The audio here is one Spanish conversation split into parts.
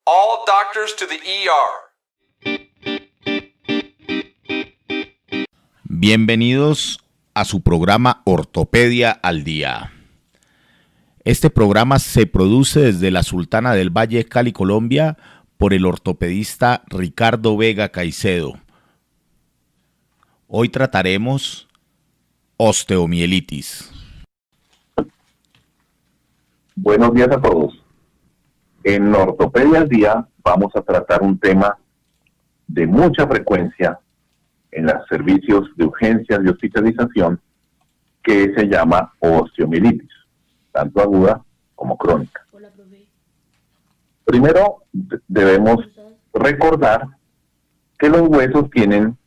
All doctors to the ER. Bienvenidos a su programa Ortopedia al Día. Este programa se produce desde la Sultana del Valle, Cali, Colombia, por el ortopedista Ricardo Vega Caicedo. Hoy trataremos osteomielitis. Buenos días a todos. En Ortopedia al Día vamos a tratar un tema de mucha frecuencia en los servicios de urgencias de hospitalización que se llama osteomielitis, tanto aguda como crónica. Primero debemos recordar que los huesos tienen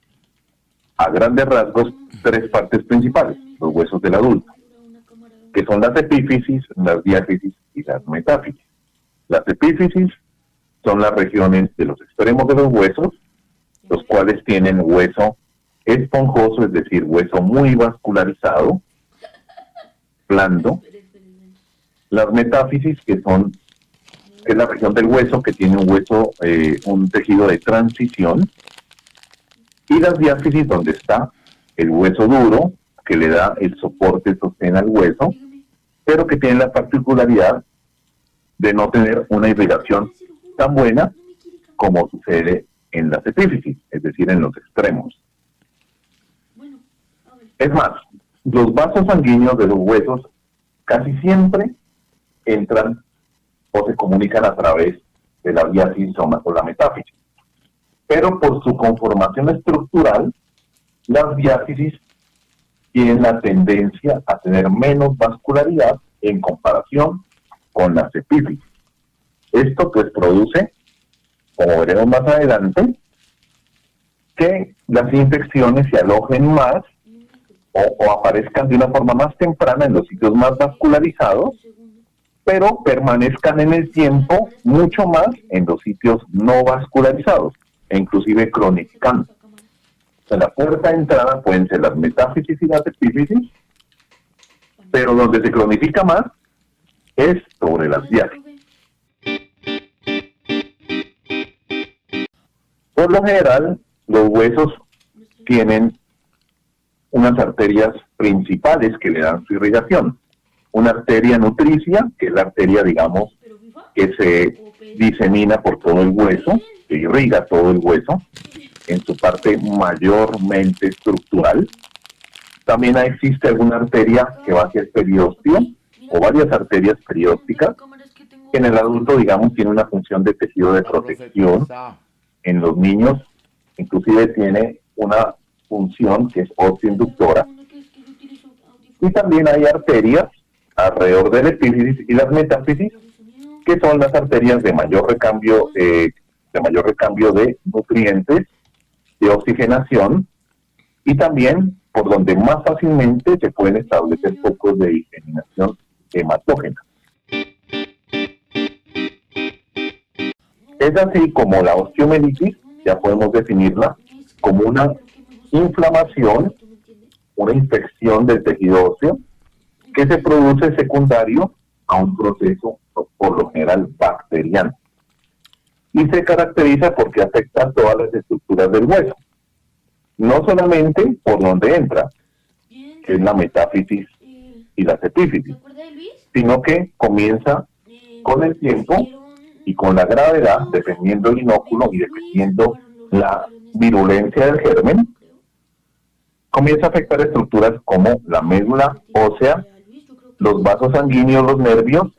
a grandes rasgos tres partes principales, los huesos del adulto, que son las epífisis, las diáfisis y las metáfisis. Las epífisis son las regiones de los extremos de los huesos, los cuales tienen hueso esponjoso, es decir, hueso muy vascularizado, blando. Las metáfisis, que es la región del hueso que tiene un tejido de transición. Y las diáfisis, donde está el hueso duro, que le da el soporte, sostén al hueso, pero que tiene la particularidad de no tener una irrigación tan buena como sucede en las epífisis, es decir, en los extremos. Es más, los vasos sanguíneos de los huesos casi siempre entran o se comunican a través de la diáfisis o la metáfisis. Pero por su conformación estructural, las diáfisis tienen la tendencia a tener menos vascularidad en comparación con las epífisis. Esto pues produce, como veremos más adelante, que las infecciones se alojen más o aparezcan de una forma más temprana en los sitios más vascularizados, pero permanezcan en el tiempo mucho más en los sitios no vascularizados, e inclusive cronificando. O sea, la puerta de entrada pueden ser las metáfisis y las epífisis, pero donde se cronifica más es sobre las diáfisis. Por lo general, los huesos tienen unas arterias principales que le dan su irrigación. Una arteria nutricia, que es la arteria, digamos, que se disemina por todo el hueso, que irriga todo el hueso, en su parte mayormente estructural. También existe alguna arteria que va hacia el periósteo, o varias arterias periósticas, que en el adulto, digamos, tiene una función de tejido de protección. En los niños, inclusive tiene una función que es osteoinductora. Y también hay arterias alrededor del epífisis y las metáfisis, que son las arterias de mayor recambio de nutrientes, de oxigenación, y también por donde más fácilmente se pueden establecer focos de diseminación hematógena. Es así como la osteomielitis, ya podemos definirla como una inflamación, una infección del tejido óseo, que se produce secundario a un proceso por lo general bacteriano. Y se caracteriza porque afecta a todas las estructuras del hueso. No solamente por donde entra, que es la metáfisis y las epífisis, sino que comienza con el tiempo y con la gravedad, dependiendo del inóculo y dependiendo la virulencia del germen, comienza a afectar estructuras como la médula ósea, los vasos sanguíneos, los nervios,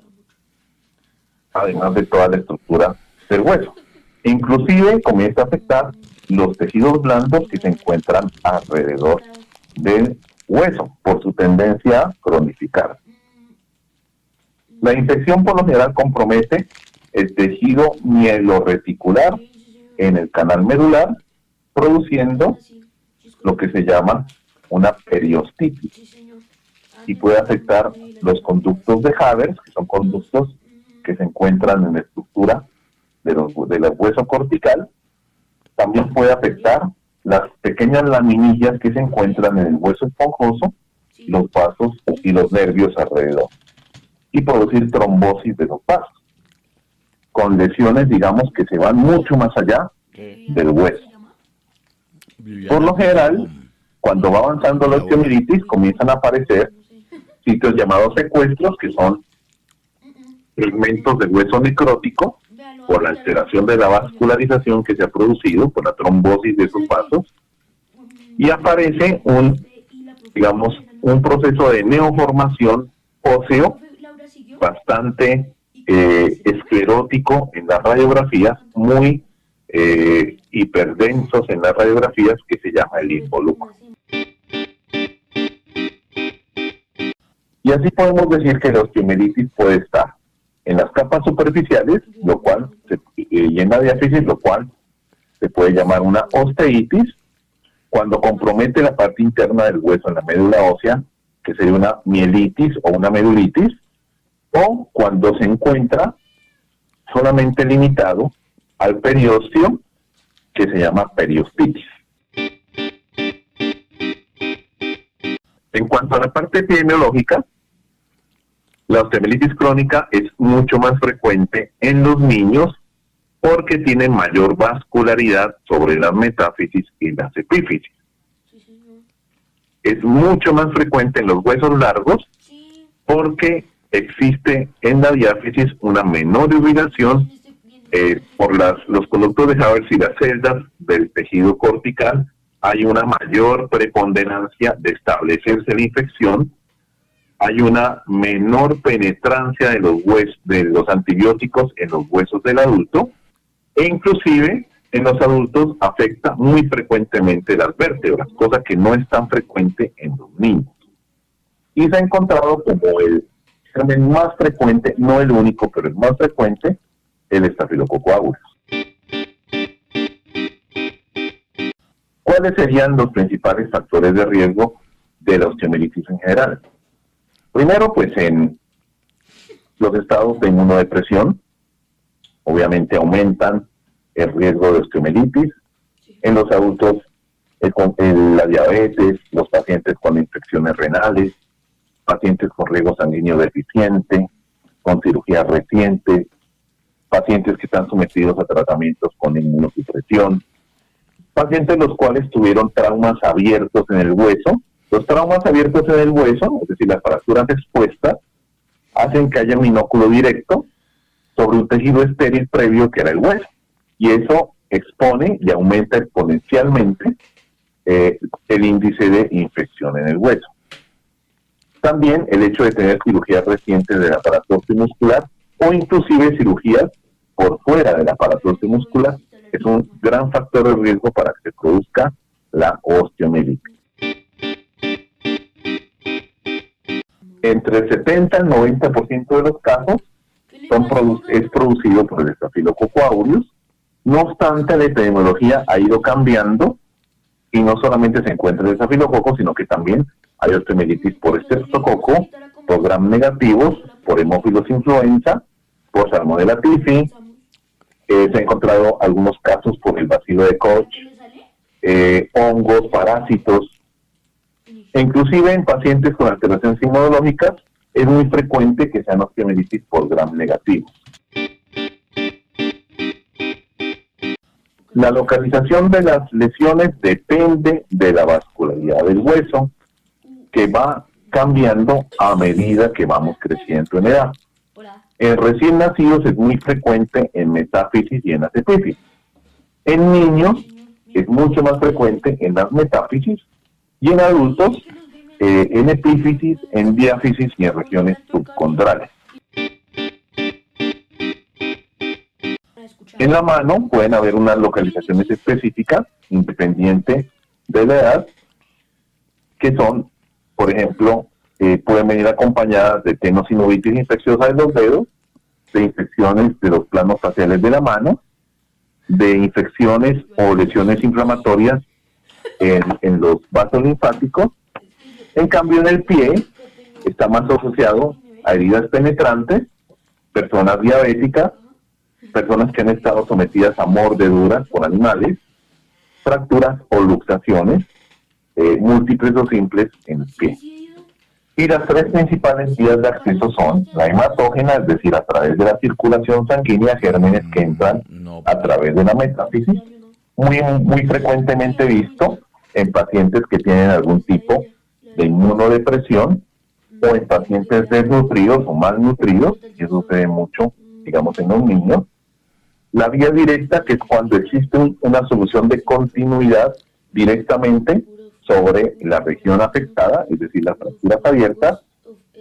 además de toda la estructura del hueso. Inclusive comienza a afectar los tejidos blandos que se encuentran alrededor del hueso, por su tendencia a cronificar. La infección por lo general compromete el tejido mieloreticular en el canal medular, produciendo lo que se llama una periostitis, y puede afectar los conductos de Havers, que son conductos que se encuentran en la estructura del hueso cortical. También puede afectar las pequeñas laminillas que se encuentran en el hueso esponjoso, los vasos y los nervios alrededor, y producir trombosis de los vasos. con lesiones, digamos, que se van mucho más allá del hueso. Por lo general, cuando va avanzando la osteomielitis, comienzan a aparecer sitios llamados secuestros, que son fragmentos de hueso necrótico por la alteración de la vascularización que se ha producido por la trombosis de esos vasos, y aparece un proceso de neoformación óseo bastante esclerótico en las radiografías, muy hiperdensos en las radiografías, que se llama el involucro. Y así podemos decir que la osteomielitis puede estar en las capas superficiales, lo cual y en la diáfisis, lo cual se puede llamar una osteitis, cuando compromete la parte interna del hueso en la médula ósea, que sería una mielitis o una medulitis, o cuando se encuentra solamente limitado al periósteo, que se llama periostitis. En cuanto a la parte epidemiológica, la osteomielitis crónica es mucho más frecuente en los niños porque tienen mayor vascularidad sobre las metáfisis y las epífisis. Es mucho más frecuente en los huesos largos porque existe en la diáfisis una menor irrigación por los conductos de Haber y las celdas del tejido cortical. Hay una mayor preponderancia de establecerse la infección, hay una menor penetrancia de los antibióticos en los huesos del adulto, e inclusive en los adultos afecta muy frecuentemente las vértebras, cosa que no es tan frecuente en los niños. Y se ha encontrado como el germen más frecuente, no el único, pero el más frecuente, el Staphylococcus aureus. ¿Cuáles serían los principales factores de riesgo de la osteomielitis en general? Primero, pues en los estados de inmunodepresión, obviamente aumentan el riesgo de osteomielitis. En los adultos, la diabetes, los pacientes con infecciones renales, pacientes con riego sanguíneo deficiente, con cirugías recientes, pacientes que están sometidos a tratamientos con inmunosupresión, pacientes los cuales tuvieron traumas abiertos en el hueso. Los traumas abiertos en el hueso, es decir, las fracturas expuestas, hacen que haya un inóculo directo sobre un tejido estéril previo que era el hueso. Y eso expone y aumenta exponencialmente el índice de infección en el hueso. También el hecho de tener cirugías recientes del aparato osteomuscular o inclusive cirugías por fuera del aparato osteomuscular es un gran factor de riesgo para que se produzca la osteomielitis. Entre el 70 y el 90% de los casos es producido por el Staphylococcus aureus. No obstante, la epidemiología ha ido cambiando y no solamente se encuentra el Staphylococcus, sino que también hay osteomielitis por Streptococcus, por gram negativos, por hemófilos influenza, por Salmonella typhi. Se han encontrado algunos casos por el bacilo de Koch, hongos, parásitos. E inclusive en pacientes con alteraciones inmunológicas es muy frecuente que sean osteomielitis por gram negativos. La localización de las lesiones depende de la vascularidad del hueso, que va cambiando a medida que vamos creciendo en edad. En recién nacidos es muy frecuente en metáfisis y en las epífisis. En niños es mucho más frecuente en las metáfisis y en adultos en epífisis, en diáfisis y en regiones subcondrales. En la mano pueden haber unas localizaciones específicas, independiente de la edad, que son, por ejemplo, pueden venir acompañadas de tenosinovitis infecciosa de los dedos, de infecciones de los planos faciales de la mano, de infecciones o lesiones inflamatorias en los vasos linfáticos. En cambio, en el pie está más asociado a heridas penetrantes, personas diabéticas, personas que han estado sometidas a mordeduras por animales, fracturas o luxaciones múltiples o simples en el pie. Y las tres principales vías de acceso son la hematógena, es decir, a través de la circulación sanguínea, gérmenes que entran a través de la metáfisis, muy frecuentemente visto en pacientes que tienen algún tipo de inmunodepresión o en pacientes desnutridos o malnutridos, y eso se ve mucho, digamos, en los niños. La vía directa, que es cuando existe una solución de continuidad directamente sobre la región afectada, es decir, las fracturas abiertas,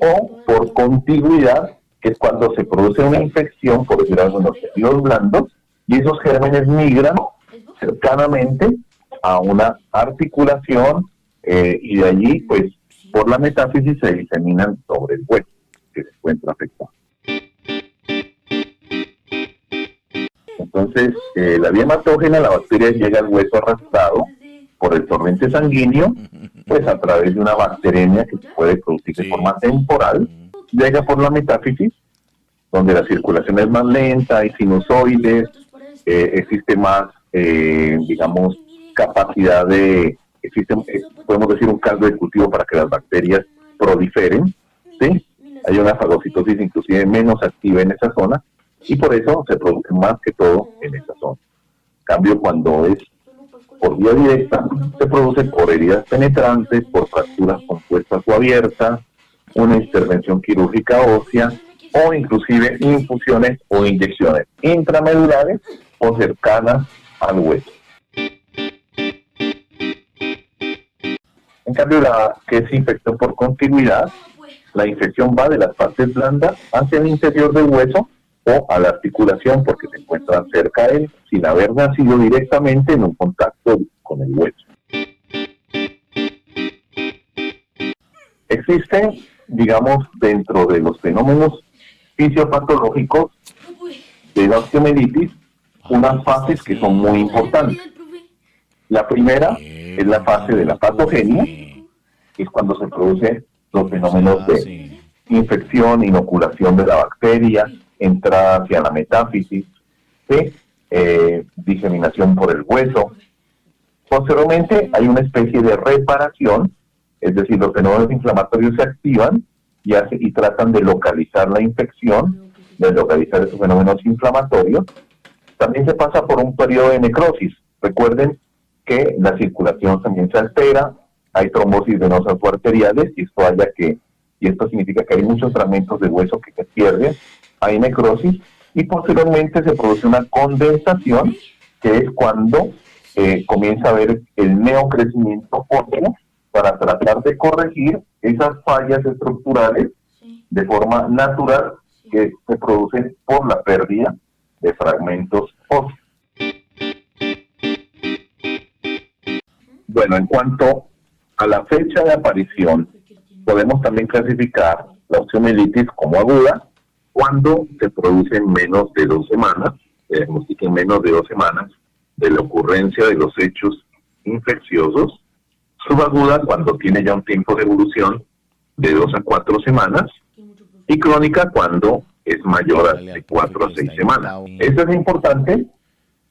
o por contigüidad, que es cuando se produce una infección, por decir algo, en los tejidos blandos, y esos gérmenes migran cercanamente a una articulación, y de allí, pues, por la metáfisis se diseminan sobre el hueso que se encuentra afectado. Entonces, la vía hematógena, la bacteria llega al hueso arrastrado por el torrente sanguíneo, pues a través de una bacteremia que se puede producir de forma temporal, llega por la metáfisis, donde la circulación es más lenta, hay sinusoides, existe más, digamos, capacidad de, podemos decir, un caldo de cultivo para que las bacterias proliferen, ¿sí? Hay una fagocitosis inclusive menos activa en esa zona, y por eso se produce más que todo en esa zona. En cambio, cuando es por vía directa, se produce por heridas penetrantes, por fracturas compuestas o abiertas, una intervención quirúrgica ósea, o inclusive infusiones o inyecciones intramedulares o cercanas al hueso. En cambio, la que es infección por continuidad, la infección va de las partes blandas hacia el interior del hueso o a la articulación, porque se encuentran cerca de él, sin haber nacido directamente en un contacto con el hueso. Existen, digamos, dentro de los fenómenos fisiopatológicos de la osteomielitis, unas fases que son muy importantes. La primera es la fase de la patogenia, que es cuando se producen los fenómenos de infección, inoculación de la bacteria, entrada hacia la metáfisis, diseminación por el hueso. Posteriormente hay una especie de reparación, es decir, los fenómenos inflamatorios se activan y tratan de localizar la infección, de localizar esos fenómenos inflamatorios. También se pasa por un periodo de necrosis. Recuerden que la circulación también se altera, hay trombosis venosas o arteriales, y esto significa que hay muchos fragmentos de hueso que se pierden, hay necrosis, y posteriormente se produce una condensación, que es cuando comienza a haber el neocrecimiento óseo para tratar de corregir esas fallas estructurales de forma natural que se producen por la pérdida de fragmentos óseos. Bueno, en cuanto a la fecha de aparición, podemos también clasificar la osteomielitis como aguda cuando se produce en menos de 2 semanas, se diagnostica en menos de 2 semanas de la ocurrencia de los hechos infecciosos, subaguda cuando tiene ya un tiempo de evolución de 2 a 4 semanas, y crónica cuando es mayor a de 4 a 6 semanas. Esto es importante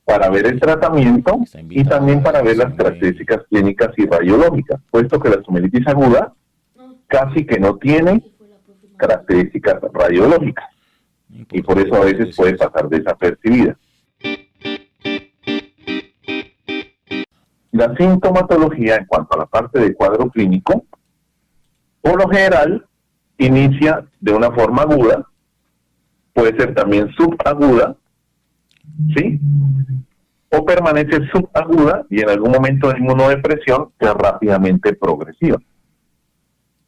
para ver el tratamiento y también para ver las características clínicas y radiológicas, puesto que la osteomielitis aguda casi que no tiene características radiológicas y por eso a veces puede pasar desapercibida. La sintomatología en cuanto a la parte del cuadro clínico, por lo general, inicia de una forma aguda, puede ser también subaguda, ¿sí? O permanece subaguda y en algún momento de inmunodepresión es rápidamente progresiva.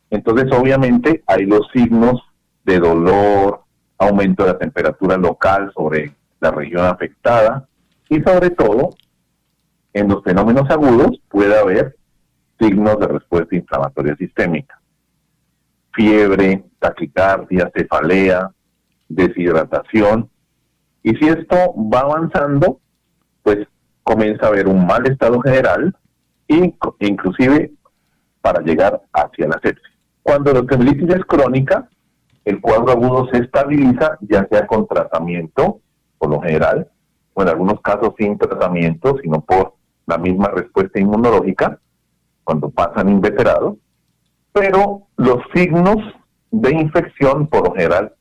Entonces, obviamente, hay los signos de dolor, aumento de la temperatura local sobre la región afectada y sobre todo, en los fenómenos agudos puede haber signos de respuesta inflamatoria sistémica. Fiebre, taquicardia, cefalea, deshidratación. Y si esto va avanzando, pues comienza a haber un mal estado general e inclusive para llegar hacia la sepsis. Cuando la osteomielitis es crónica, el cuadro agudo se estabiliza, ya sea con tratamiento, por lo general, o en algunos casos sin tratamiento, sino por la misma respuesta inmunológica, cuando pasan inveterados, pero los signos de infección por lo general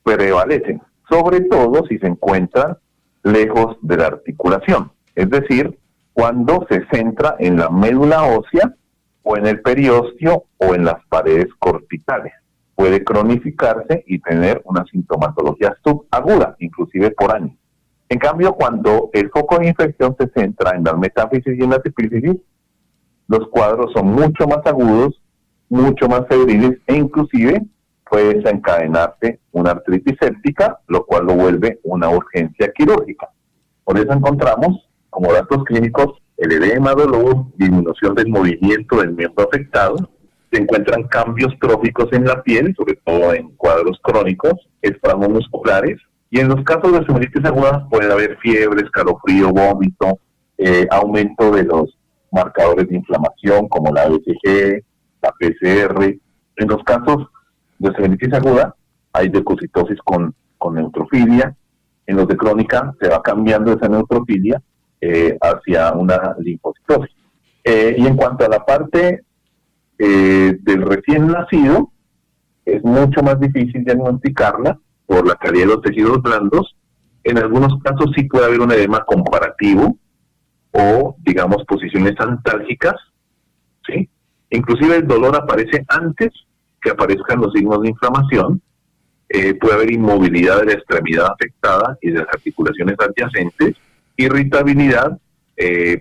prevalecen, sobre todo si se encuentran lejos de la articulación, es decir, cuando se centra en la médula ósea o en el periósteo o en las paredes corticales. Puede cronificarse y tener una sintomatología subaguda, inclusive por años. En cambio, cuando el foco de infección se centra en las metáfisis y en las epífisis, los cuadros son mucho más agudos, mucho más febriles e inclusive puede desencadenarse una artritis séptica, lo cual lo vuelve una urgencia quirúrgica. Por eso encontramos como datos clínicos el edema, dolor, disminución del movimiento del miembro afectado, se encuentran cambios tróficos en la piel, sobre todo en cuadros crónicos, espasmos musculares, y en los casos de osteomielitis aguda puede haber fiebre, escalofrío, vómito, aumento de los marcadores de inflamación como la BCG, la PCR. En los casos de osteomielitis aguda hay leucocitosis con neutrofilia. En los de crónica se va cambiando esa neutrofilia hacia una linfocitosis. Y en cuanto a la parte del recién nacido, es mucho más difícil diagnosticarla por la calidad de los tejidos blandos. En algunos casos sí puede haber un edema comparativo o, digamos, posiciones antálgicas, ¿sí? Inclusive el dolor aparece antes que aparezcan los signos de inflamación. Puede haber inmovilidad de la extremidad afectada y de las articulaciones adyacentes, irritabilidad,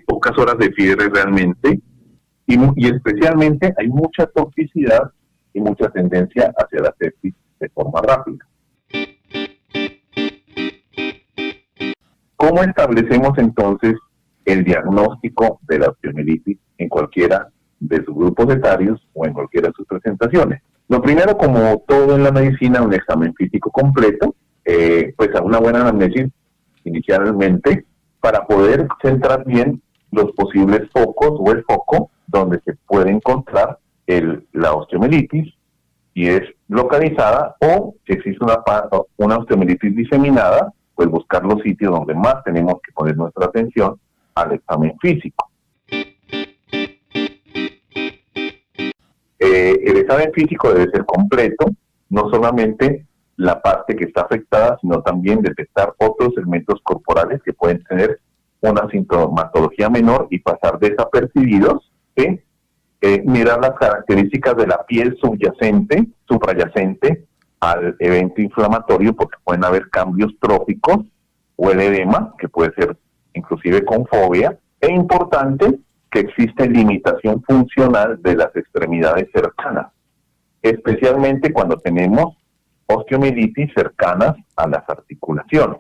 pocas horas de fiebre realmente, y especialmente hay mucha toxicidad y mucha tendencia hacia la sepsis de forma rápida. ¿Cómo establecemos entonces el diagnóstico de la osteomielitis en cualquiera de sus grupos etarios o en cualquiera de sus presentaciones? Lo primero, como todo en la medicina, un examen físico completo, pues a una buena anamnesis inicialmente para poder centrar bien los posibles focos o el foco donde se puede encontrar la osteomielitis, y es localizada, o si existe una osteomielitis diseminada, pues buscar los sitios donde más tenemos que poner nuestra atención al examen físico. El examen físico debe ser completo, no solamente la parte que está afectada, sino también detectar otros segmentos corporales que pueden tener una sintomatología menor y pasar desapercibidos, ¿sí? Mirar las características de la piel suprayacente al evento inflamatorio, porque pueden haber cambios tróficos o el edema, que puede ser inclusive con fobia, e importante que existe limitación funcional de las extremidades cercanas, especialmente cuando tenemos osteomielitis cercanas a las articulaciones.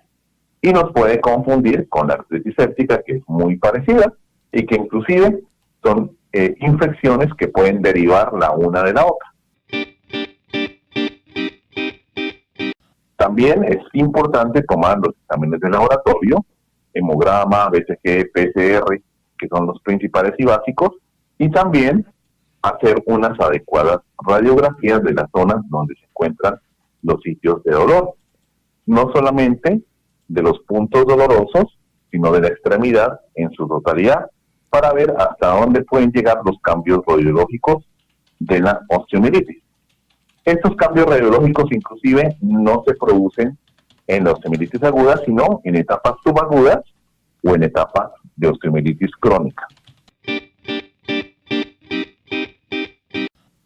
Y nos puede confundir con la artritis séptica, que es muy parecida y que inclusive son infecciones que pueden derivar la una de la otra. También es importante tomar los exámenes de laboratorio, hemograma, BCG, PCR, que son los principales y básicos, y también hacer unas adecuadas radiografías de las zonas donde se encuentran los sitios de dolor. No solamente de los puntos dolorosos, sino de la extremidad en su totalidad, para ver hasta dónde pueden llegar los cambios radiológicos de la osteomielitis. Estos cambios radiológicos inclusive no se producen en la osteomielitis aguda, sino en etapas subagudas o en etapas de osteomielitis crónica.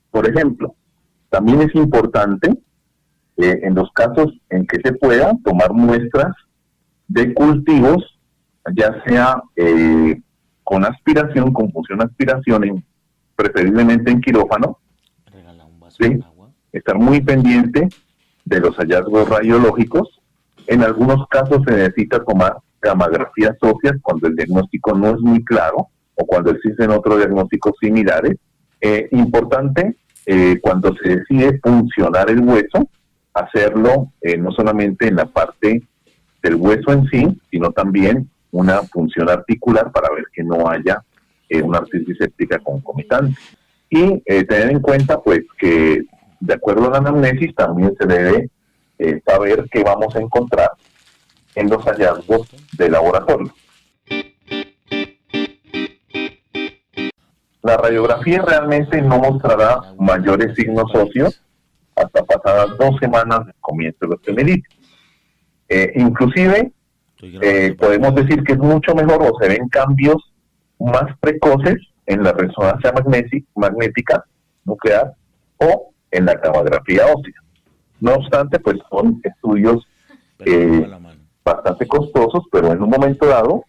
Por ejemplo, también es importante en los casos en que se pueda tomar muestras de cultivos, ya sea con aspiración, con función aspiración, preferiblemente en quirófano, ¿sí? Estar muy pendiente de los hallazgos radiológicos. En algunos casos se necesita tomar gamografías óseas cuando el diagnóstico no es muy claro o cuando existen otros diagnósticos similares. Importante, cuando se decide puncionar el hueso, hacerlo no solamente en la parte del hueso en sí, sino también una punción articular para ver que no haya una artritis séptica concomitante. Y tener en cuenta pues que de acuerdo a la anamnesis también se debe saber qué vamos a encontrar en los hallazgos de laboratorio. La radiografía realmente no mostrará mayores signos óseos hasta pasadas 2 semanas del comienzo de la osteomielitis. Inclusive, podemos decir que es mucho mejor o se ven cambios más precoces en la resonancia magnética nuclear o en la camografía ósea. No obstante, pues son estudios bastante costosos, pero en un momento dado,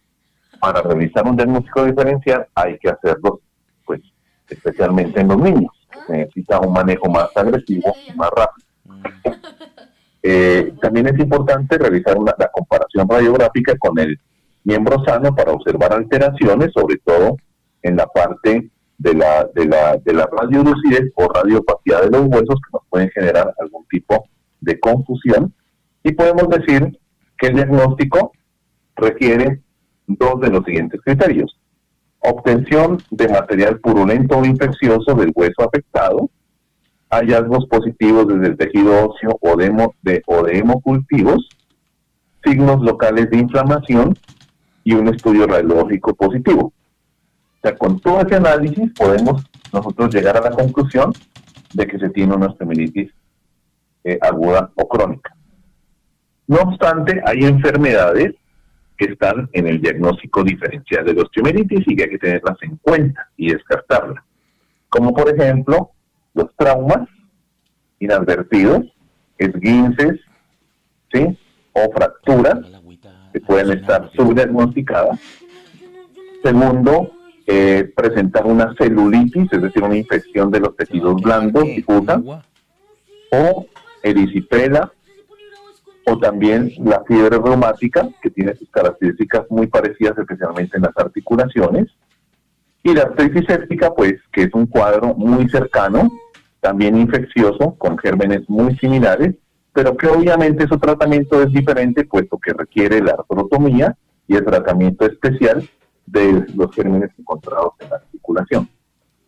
para realizar un diagnóstico diferencial hay que hacerlo, pues, especialmente en los niños, que se necesita un manejo más agresivo y más rápido. También es importante realizar la comparación radiográfica con el miembro sano para observar alteraciones, sobre todo en la parte de la radiolucidez o radiopacidad de los huesos, que nos pueden generar algún tipo de confusión. Y podemos decir que el diagnóstico requiere 2 de los siguientes criterios: obtención de material purulento o infeccioso del hueso afectado, hallazgos positivos desde el tejido óseo o de hemocultivos, signos locales de inflamación y un estudio radiológico positivo. O sea, con todo ese análisis podemos nosotros llegar a la conclusión de que se tiene una osteomielitis aguda o crónica. No obstante, hay enfermedades que están en el diagnóstico diferencial de la osteomielitis y que hay que tenerlas en cuenta y descartarlas, como por ejemplo los traumas inadvertidos, esguinces, ¿sí?, o fracturas que pueden estar subdiagnosticadas. Segundo, presentar una celulitis, es decir, una infección de los tejidos blandos difusa, o erisipela, o también la fiebre reumática, que tiene sus características muy parecidas, especialmente en las articulaciones. Y la artritis séptica, pues, que es un cuadro muy cercano, también infeccioso, con gérmenes muy similares, pero que obviamente su tratamiento es diferente, puesto que requiere la artrotomía y el tratamiento especial de los gérmenes encontrados en la articulación.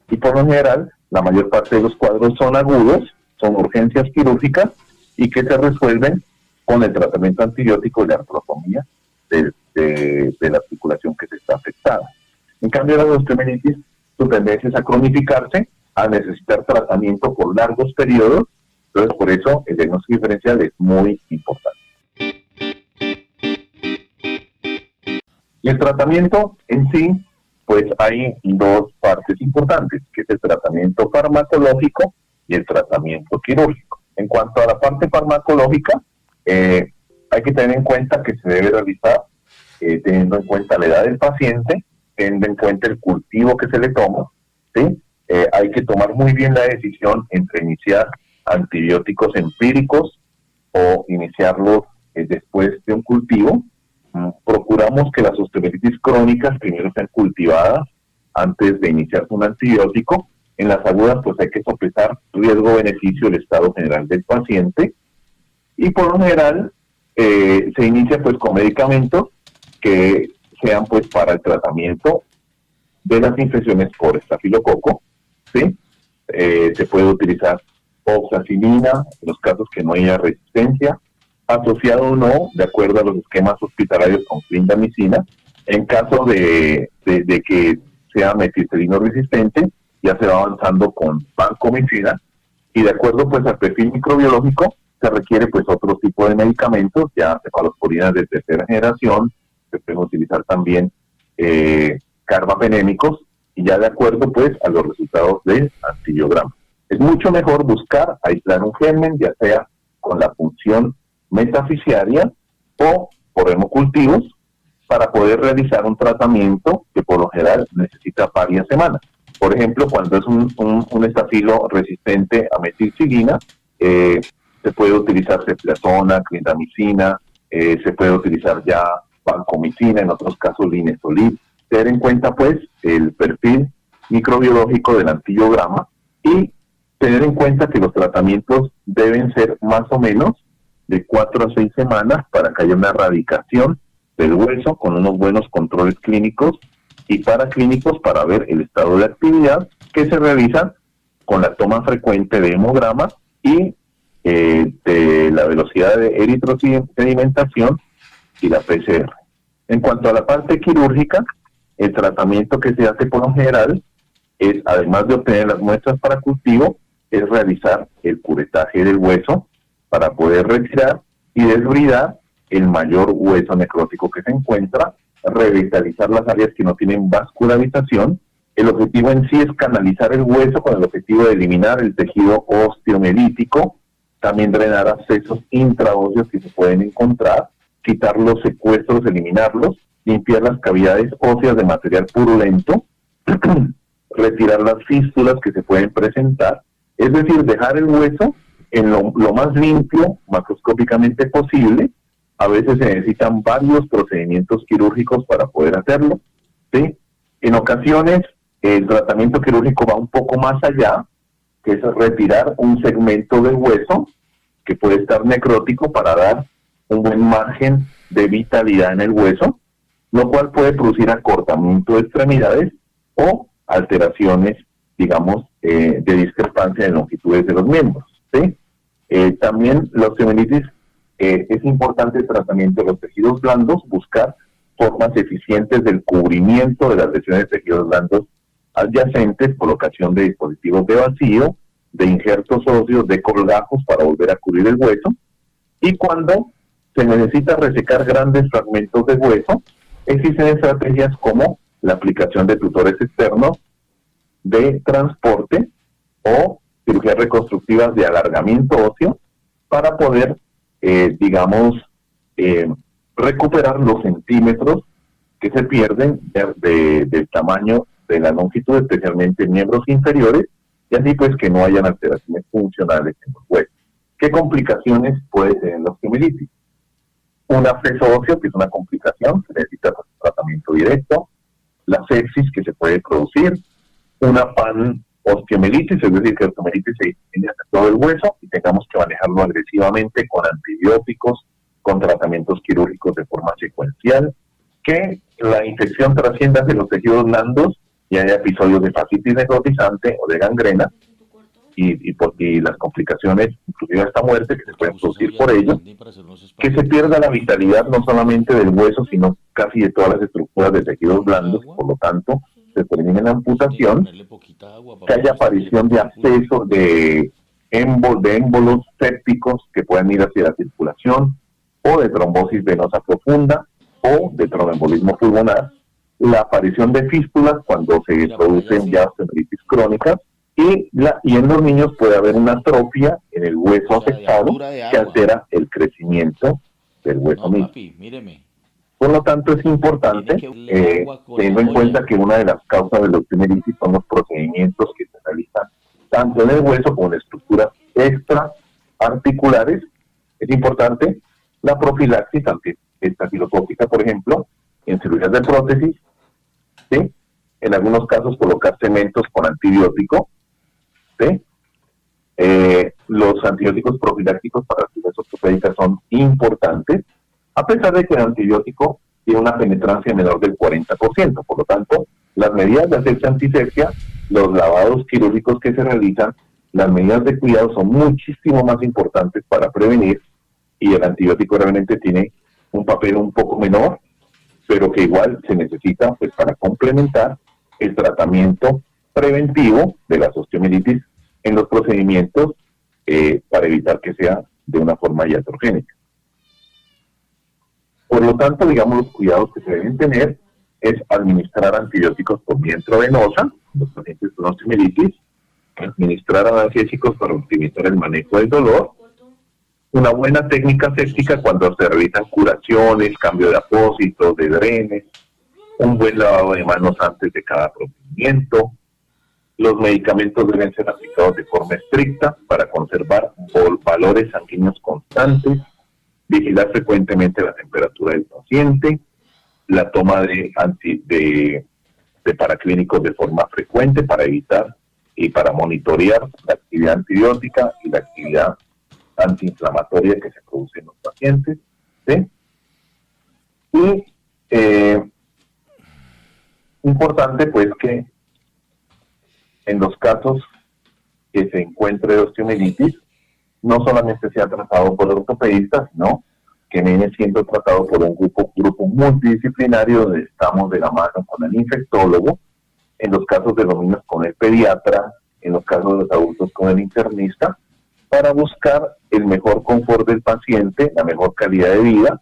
Y por lo general, la mayor parte de los cuadros son agudos, son urgencias quirúrgicas y que se resuelven con el tratamiento antibiótico y la artrotomía de la articulación que se está afectada. En cambio, la osteomielitis, su tendencia es a cronificarse, a necesitar tratamiento por largos periodos. Entonces, por eso el diagnóstico diferencial es muy importante. Y el tratamiento en sí, pues hay 2 partes importantes, que es el tratamiento farmacológico y el tratamiento quirúrgico. En cuanto a la parte farmacológica, hay que tener en cuenta que se debe realizar teniendo en cuenta la edad del paciente, teniendo en cuenta el cultivo que se le toma, ¿sí? Hay que tomar muy bien la decisión entre iniciar antibióticos empíricos o iniciarlos después de un cultivo. Procuramos que las osteomielitis crónicas primero sean cultivadas antes de iniciar un antibiótico. En las agudas, pues hay que sopesar riesgo-beneficio del estado general del paciente. Y por lo general, se inicia pues con medicamentos que sean pues para el tratamiento de las infecciones por estafilococo, ¿sí? Se puede utilizar oxacilina en los casos que no haya resistencia, asociado o no, de acuerdo a los esquemas hospitalarios, con clindamicina. En caso de que sea meticilino resistente, ya se va avanzando con vancomicina, y de acuerdo pues al perfil microbiológico se requiere pues otro tipo de medicamentos, ya cefalosporinas de tercera generación. Se pueden utilizar también carbapenémicos, y ya de acuerdo pues a los resultados del antibiograma. Es mucho mejor buscar aislar un germen, ya sea con la punción metafisiaria o por hemocultivos, para poder realizar un tratamiento que por lo general necesita varias semanas. Por ejemplo, cuando es un estafilo resistente a meticilina, se puede utilizar ceftriaxona, clindamicina, se puede utilizar ya vancomicina, en otros casos linezolid. Tener en cuenta pues el perfil microbiológico del antibiograma y tener en cuenta que los tratamientos deben ser más o menos de 4 a 6 semanas para que haya una erradicación del hueso con unos buenos controles clínicos y paraclínicos para ver el estado de actividad, que se realizan con la toma frecuente de hemogramas y de la velocidad de eritrosedimentación y la PCR. En cuanto a la parte quirúrgica, el tratamiento que se hace por lo general es, además de obtener las muestras para cultivo, es realizar el curetaje del hueso para poder retirar y desbridar el mayor hueso necrótico que se encuentra, revitalizar las áreas que no tienen vascularización. El objetivo en sí es canalizar el hueso con el objetivo de eliminar el tejido osteomielítico, también drenar accesos intraóseos que se pueden encontrar, quitar los secuestros, eliminarlos, limpiar las cavidades óseas de material purulento, retirar las fístulas que se pueden presentar, es decir, dejar el hueso en lo más limpio macroscópicamente posible. A veces se necesitan varios procedimientos quirúrgicos para poder hacerlo, ¿sí? En ocasiones el tratamiento quirúrgico va un poco más allá, que es retirar un segmento del hueso que puede estar necrótico para dar un buen margen de vitalidad en el hueso, lo cual puede producir acortamiento de extremidades o alteraciones, digamos, de discrepancia de longitudes de los miembros, ¿sí? También la osteomielitis, es importante el tratamiento de los tejidos blandos, buscar formas eficientes del cubrimiento de las lesiones de tejidos blandos adyacentes, colocación de dispositivos de vacío, de injertos óseos, de colgajos para volver a cubrir el hueso, y cuando se necesita resecar grandes fragmentos de hueso, existen estrategias como la aplicación de tutores externos de transporte o cirugías reconstructivas de alargamiento óseo para poder, recuperar los centímetros que se pierden del tamaño de la longitud, especialmente en miembros inferiores, y así pues que no hayan alteraciones funcionales en los huesos. ¿Qué complicaciones puede tener la osteomielitis? Un absceso óseo, que es una complicación, se necesita tratamiento directo, la sepsis que se puede producir, una pan-osteomielitis, es decir, que la osteomielitis se extiende hacia todo el hueso y tengamos que manejarlo agresivamente con antibióticos, con tratamientos quirúrgicos de forma secuencial, que la infección trascienda hacia los tejidos blandos y haya episodios de fascitis necrotizante o de gangrena, y las complicaciones, inclusive hasta muerte, que se pueden producir por ello, que se pierda la vitalidad no solamente del hueso, sino casi de todas las estructuras de tejidos blandos, por lo tanto, se termine la amputación, que haya aparición de abscesos, de émbolos sépticos que puedan ir hacia la circulación, o de trombosis venosa profunda, o de tromboembolismo pulmonar, la aparición de fístulas cuando se producen ya osteomielitis crónicas, y en los niños puede haber una atrofia en el hueso afectado que altera el crecimiento del hueso mismo. Por lo tanto, es importante, teniendo en cuenta que una de las causas de la osteomielitis son los procedimientos que se realizan tanto en el hueso como en estructuras extraarticulares, es importante la profilaxis antiestafilocócica, por ejemplo, en cirugías de prótesis, ¿sí? En algunos casos colocar cementos con antibiótico, ¿sí? Los antibióticos profilácticos para las cirugías ortopédicas son importantes, a pesar de que el antibiótico tiene una penetrancia menor del 40%. Por lo tanto, las medidas de asepsia antisepsia, los lavados quirúrgicos que se realizan, las medidas de cuidado son muchísimo más importantes para prevenir, y el antibiótico realmente tiene un papel un poco menor, pero que igual se necesita pues para complementar el tratamiento preventivo de la osteomielitis en los procedimientos para evitar que sea de una forma iatrogénica. Por lo tanto, digamos, los cuidados que se deben tener es administrar antibióticos por vía intravenosa, los pacientes con osteomielitis, administrar analgésicos para optimizar el manejo del dolor, una buena técnica séptica cuando se realizan curaciones, cambio de apósitos, de drenes, un buen lavado de manos antes de cada procedimiento. Los medicamentos deben ser aplicados de forma estricta para conservar valores sanguíneos constantes, vigilar frecuentemente la temperatura del paciente, la toma de paraclínicos de forma frecuente para evitar y para monitorear la actividad antibiótica y la actividad antiinflamatoria que se produce en los pacientes, ¿sí? Y importante pues que en los casos que se encuentre osteomielitis no solamente sea tratado por ortopedistas, sino que viene siendo tratado por un grupo multidisciplinario donde estamos de la mano con el infectólogo, en los casos de los niños con el pediatra, en los casos de los adultos con el internista, para buscar el mejor confort del paciente, la mejor calidad de vida,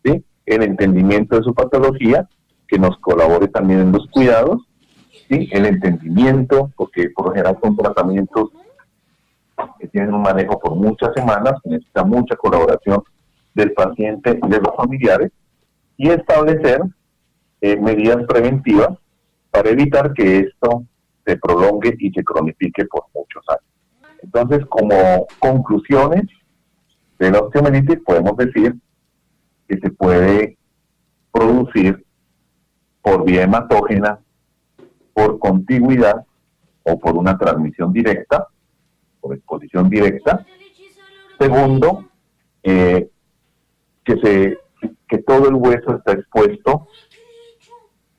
¿sí? El entendimiento de su patología, que nos colabore también en los cuidados, ¿sí? El entendimiento, porque por lo general son tratamientos que tienen un manejo por muchas semanas, necesita mucha colaboración del paciente y de los familiares, y establecer medidas preventivas para evitar que esto se prolongue y se cronifique por muchos años. Entonces, como conclusiones de la osteomielitis, podemos decir que se puede producir por vía hematógena, por contigüidad o por una transmisión directa, por exposición directa. Segundo, que todo el hueso está expuesto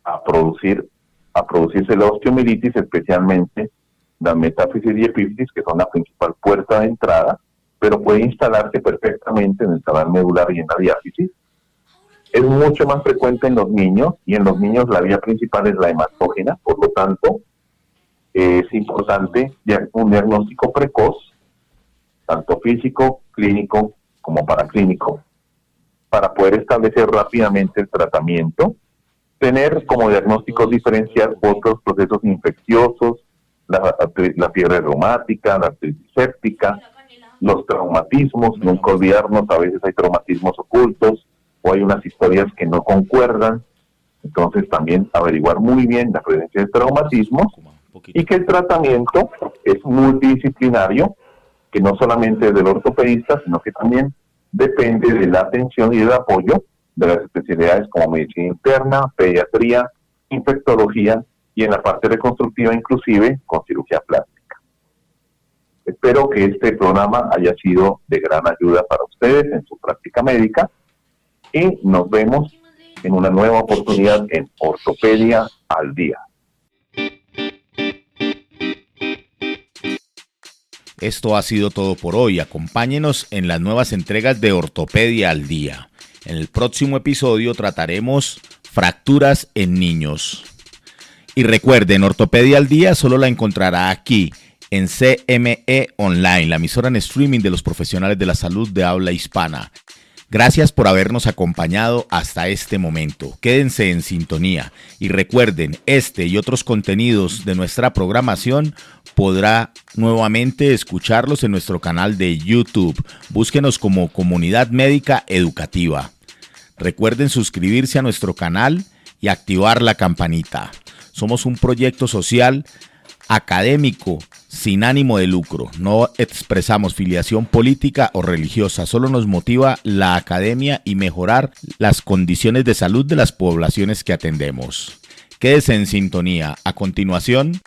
a producirse la osteomielitis, especialmente la metáfisis y epífisis, que son la principal puerta de entrada, pero puede instalarse perfectamente en el canal medular y en la diáfisis. Es mucho más frecuente en los niños, y en los niños la vía principal es la hematógena, por lo tanto, es importante un diagnóstico precoz, tanto físico, clínico como paraclínico, para poder establecer rápidamente el tratamiento, tener como diagnóstico diferencial otros procesos infecciosos, la fiebre reumática, la artritis séptica, los traumatismos, nunca olvidarnos, a veces hay traumatismos ocultos o hay unas historias que no concuerdan, entonces también averiguar muy bien la presencia de traumatismos y que el tratamiento es multidisciplinario, que no solamente es del ortopedista, sino que también depende de la atención y del apoyo de las especialidades como medicina interna, pediatría, infectología y en la parte reconstructiva inclusive con cirugía plástica. Espero que este programa haya sido de gran ayuda para ustedes en su práctica médica y nos vemos en una nueva oportunidad en Ortopedia al Día. Esto ha sido todo por hoy. Acompáñenos en las nuevas entregas de Ortopedia al Día. En el próximo episodio trataremos fracturas en niños. Y recuerden, Ortopedia al Día solo la encontrará aquí, en CME Online, la emisora en streaming de los profesionales de la salud de habla hispana. Gracias por habernos acompañado hasta este momento. Quédense en sintonía y recuerden, este y otros contenidos de nuestra programación podrá nuevamente escucharlos en nuestro canal de YouTube. Búsquenos como Comunidad Médica Educativa. Recuerden suscribirse a nuestro canal y activar la campanita. Somos un proyecto social académico sin ánimo de lucro. No expresamos filiación política o religiosa. Solo nos motiva la academia y mejorar las condiciones de salud de las poblaciones que atendemos. Quédese en sintonía. A continuación,